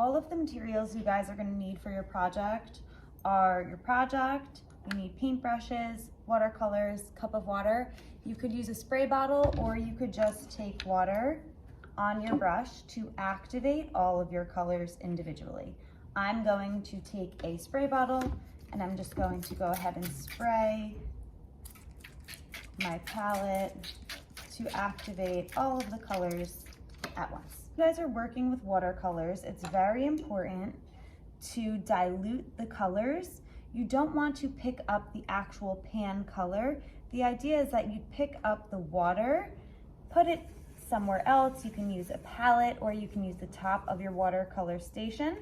All of the materials you guys are gonna need for your project are your project. You need paintbrushes, watercolors, cup of water. You could use a spray bottle, or you could just take water on your brush to activate all of your colors individually. I'm going to take a spray bottle and I'm just going to go ahead and spray my palette to activate all of the colors at once. If you guys are working with watercolors, it's very important to dilute the colors. You don't want to pick up the actual pan color. The idea is that you pick up the water, put it somewhere else. You can use a palette, or you can use the top of your watercolor station.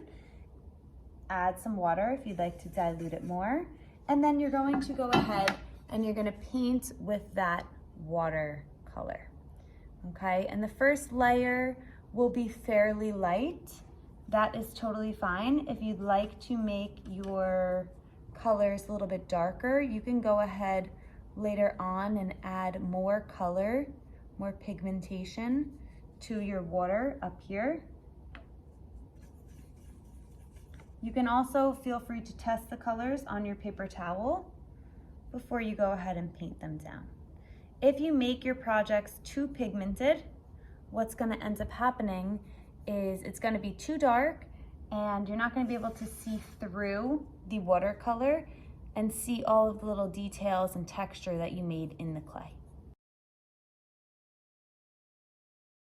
Add some water if you'd like to dilute it more. And then you're going to go ahead and you're gonna paint with that watercolor, okay? And the first layer will be fairly light. That is totally fine. If you'd like to make your colors a little bit darker, you can go ahead later on and add more color, more pigmentation to your water up here. You can also feel free to test the colors on your paper towel before you go ahead and paint them down. If you make your projects too pigmented, what's gonna end up happening is it's gonna be too dark and you're not gonna be able to see through the watercolor and see all of the little details and texture that you made in the clay.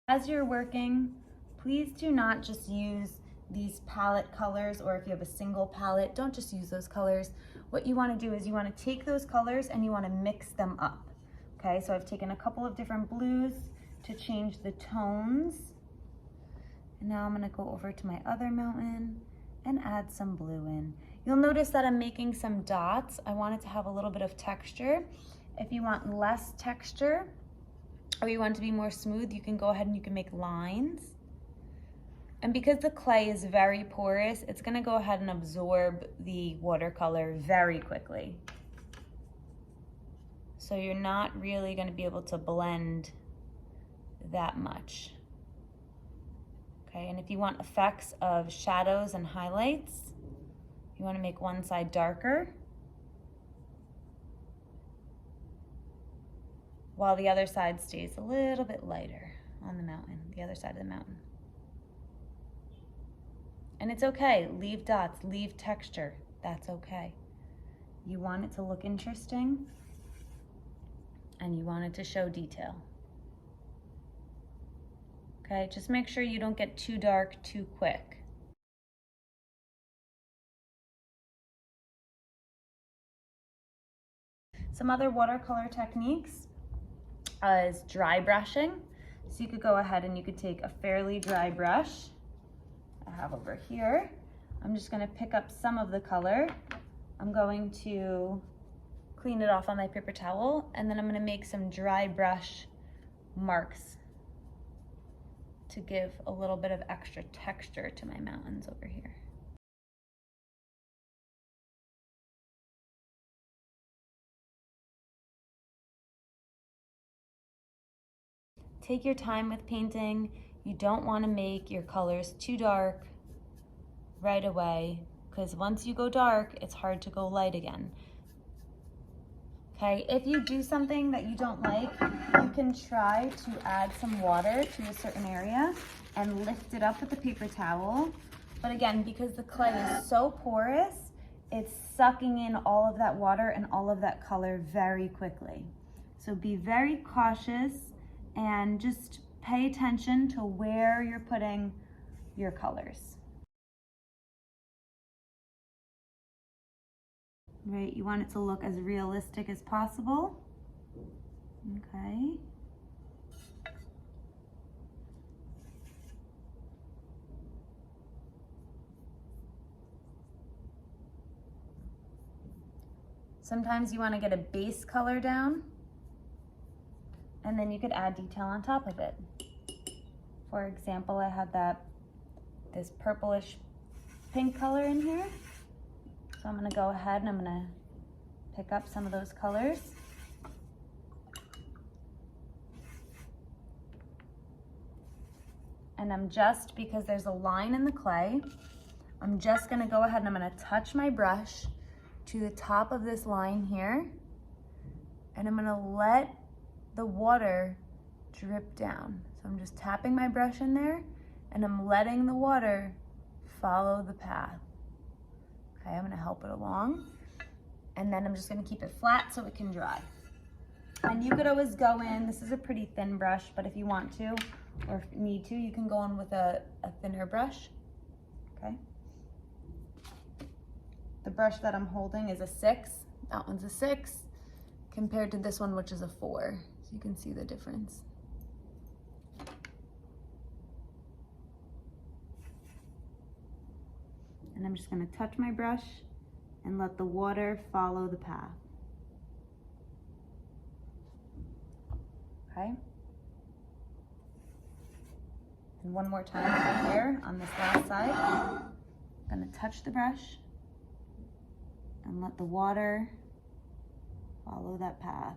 As you're working, please do not just use these palette colors, or if you have a single palette, don't just use those colors. What you want to do is you want to take those colors and you want to mix them up. Okay, so I've taken a couple of different blues to change the tones. And now I'm going to go over to my other mountain and add some blue in. You'll notice that I'm making some dots. I want it to have a little bit of texture. If you want less texture, or you want it to be more smooth, you can go ahead and you can make lines. And because the clay is very porous, it's gonna go ahead and absorb the watercolor very quickly. So you're not really gonna be able to blend that much. Okay, and if you want effects of shadows and highlights, you wanna make one side darker while the other side stays a little bit lighter on the mountain, the other side of the mountain. And it's okay, leave dots, leave texture, that's okay. You want it to look interesting and you want it to show detail. Okay, just make sure you don't get too dark too quick. Some other watercolor techniques is dry brushing. So you could go ahead and you could take a fairly dry brush I have over here. I'm just gonna pick up some of the color. I'm going to clean it off on my paper towel, and then I'm gonna make some dry brush marks to give a little bit of extra texture to my mountains over here. Take your time with painting. You don't want to make your colors too dark right away, because once you go dark, it's hard to go light again. Okay, if you do something that you don't like, you can try to add some water to a certain area and lift it up with the paper towel. But again, because the clay is so porous, it's sucking in all of that water and all of that color very quickly. So be very cautious and just pay attention to where you're putting your colors. Right, you want it to look as realistic as possible. Okay. Sometimes you want to get a base color down, and then you could add detail on top of it. For example, I had this purplish pink color in here. So I'm gonna go ahead and I'm gonna pick up some of those colors. And I'm just, because there's a line in the clay, I'm just gonna go ahead and I'm gonna touch my brush to the top of this line here, and I'm gonna let the water drip down. So I'm just tapping my brush in there, and I'm letting the water follow the path. Okay, I'm gonna help it along, and then I'm just gonna keep it flat so it can dry. And you could always go in, this is a pretty thin brush, but if you want to, or if you need to, you can go in with a thinner brush, okay? The brush that I'm holding is a 6, that one's a 6, compared to this one, which is a 4. So you can see the difference. And I'm just gonna touch my brush and let the water follow the path. Okay? And one more time right here on this last side. I'm gonna touch the brush and let the water follow that path.